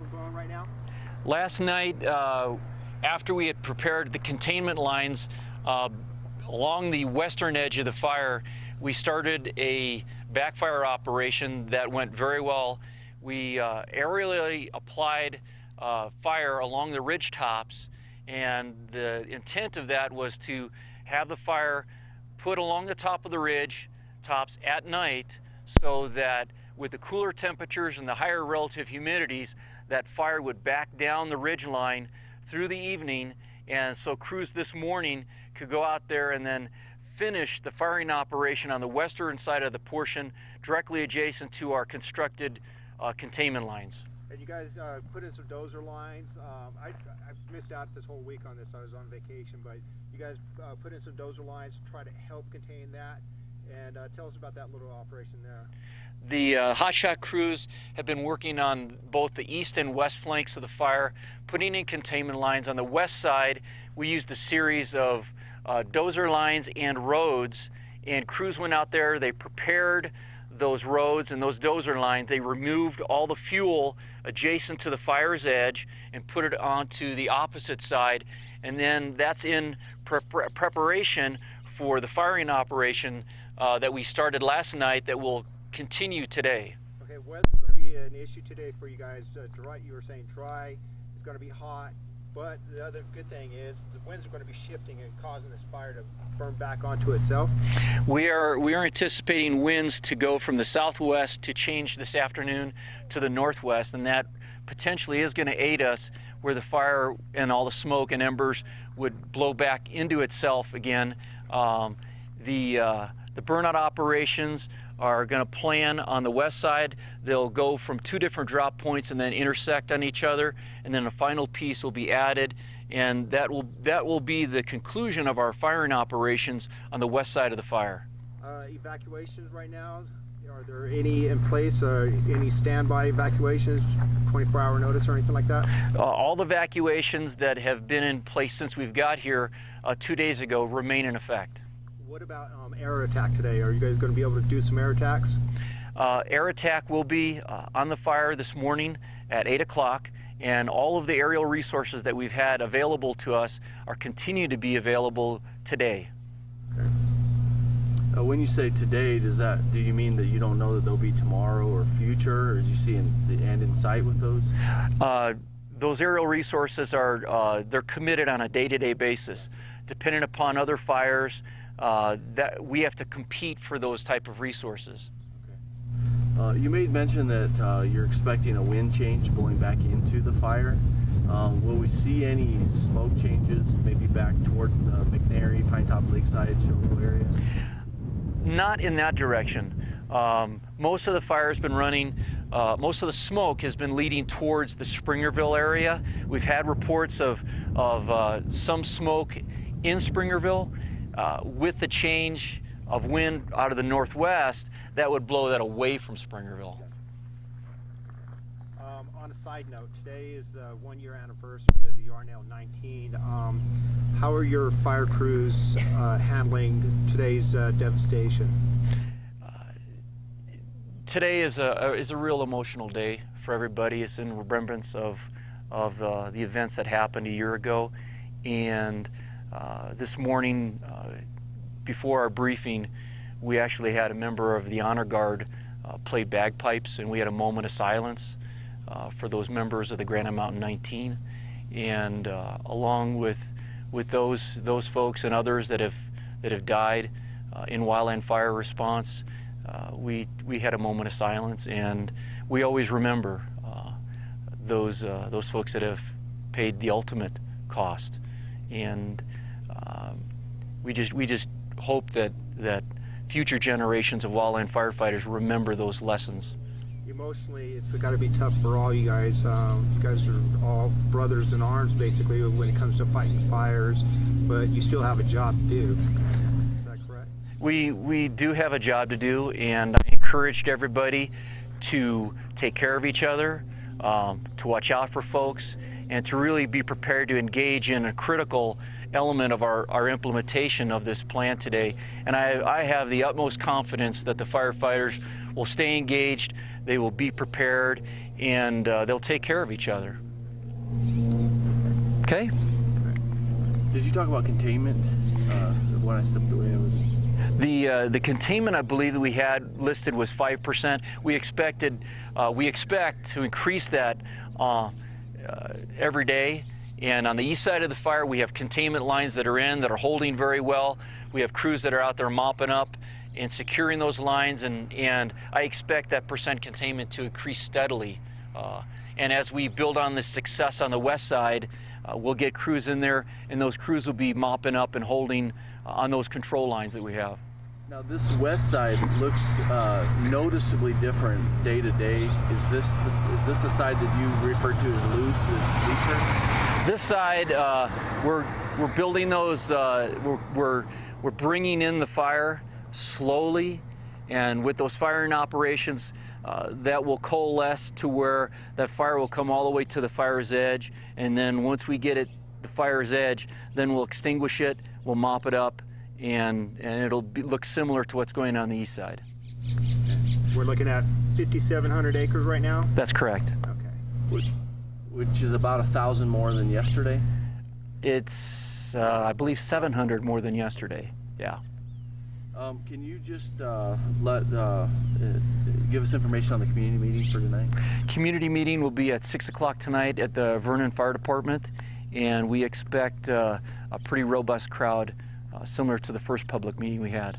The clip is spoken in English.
going right now? Last night, after we had prepared the containment lines along the western edge of the fire, we started a backfire operation that went very well. We aerially applied fire along the ridge tops, and the intent of that was to have the fire put along the top of the ridge tops at night, so that with the cooler temperatures and the higher relative humidities, that fire would back down the ridge line through the evening, and so crews this morning could go out there and then finish the firing operation on the western side of the portion directly adjacent to our constructed containment lines. And you guys put in some dozer lines. I missed out this whole week on this. I was on vacation, but you guys put in some dozer lines to try to help contain that. And tell us about that little operation there. The hotshot crews have been working on both the east and west flanks of the fire, putting in containment lines. On the west side, we used a series of dozer lines and roads, and crews went out there, they prepared those roads and those dozer lines. They removed all the fuel adjacent to the fire's edge and put it onto the opposite side, and then that's in preparation for the firing operation that we started last night that will continue today. Okay, weather's going to be an issue today for you guys. Dry, you were saying dry, it's going to be hot, but the other good thing is the winds are going to be shifting and causing this fire to burn back onto itself. We are anticipating winds to go from the southwest to change this afternoon to the northwest, and that potentially is going to aid us where the fire and all the smoke and embers would blow back into itself again. The burnout operations are going to plan on the west side. They'll go from two different drop points and then intersect on each other, and then a final piece will be added, and that will be the conclusion of our firing operations on the west side of the fire. Evacuations right now, are there any in place, any standby evacuations, 24-hour notice or anything like that? All the evacuations that have been in place since we've got here 2 days ago remain in effect. What about air attack today? Are you guys going to be able to do some air attacks? Air attack will be on the fire this morning at 8 o'clock, and all of the aerial resources that we've had available to us are continue to be available today. Okay. When you say today, do you mean that you don't know that they'll be tomorrow or future, or do you see the end in sight with those? Those aerial resources are they're committed on a day-to-day basis, depending upon other fires. That we have to compete for those type of resources. Okay. You made mention that you're expecting a wind change going back into the fire. Will we see any smoke changes, maybe back towards the McNary, Pinetop Lakeside, Showville area? Not in that direction. Most of the fire has been running, most of the smoke has been leading towards the Springerville area. We've had reports of some smoke in Springerville. With the change of wind out of the northwest, that would blow that away from Springerville. On a side note, today is the 1-year anniversary of the Yarnell 19. How are your fire crews handling today's devastation? Today is a real emotional day for everybody. It's in remembrance of the events that happened a year ago, and this morning, before our briefing, we actually had a member of the Honor Guard play bagpipes, and we had a moment of silence for those members of the Granite Mountain 19. And along with those folks and others that have died in wildland fire response, we had a moment of silence, and we always remember those folks that have paid the ultimate cost. And we just hope that future generations of wildland firefighters remember those lessons. Emotionally, it's got to be tough for all you guys. You guys are all brothers in arms, basically, when it comes to fighting fires, but you still have a job to do. Is that correct? We do have a job to do, and I encouraged everybody to take care of each other, to watch out for folks, and to really be prepared to engage in a critical element of our implementation of this plan today. And I have the utmost confidence that the firefighters will stay engaged, they will be prepared, and they'll take care of each other. Okay? Did you talk about containment when I stepped away? The containment, I believe, that we had listed was 5%. We expect to increase that every day. And on the east side of the fire, we have containment lines that are holding very well. We have crews that are out there mopping up and securing those lines, and I expect that percent containment to increase steadily. And as we build on the success on the west side, we'll get crews in there, and those crews will be mopping up and holding on those control lines that we have. Now this west side looks noticeably different day to day. Is this the side that you refer to as looser? This side, we're building those. We're bringing in the fire slowly, and with those firing operations, that will coalesce to where that fire will come all the way to the fire's edge, and then once we get it the fire's edge, then we'll extinguish it, we'll mop it up, and it'll look similar to what's going on the east side. We're looking at 5,700 acres right now? That's correct. Okay. Which is about 1,000 more than yesterday? It's, I believe, 700 more than yesterday, yeah. Can you just give us information on the community meeting for tonight? Community meeting will be at 6 o'clock tonight at the Vernon Fire Department, and we expect a pretty robust crowd, similar to the first public meeting we had.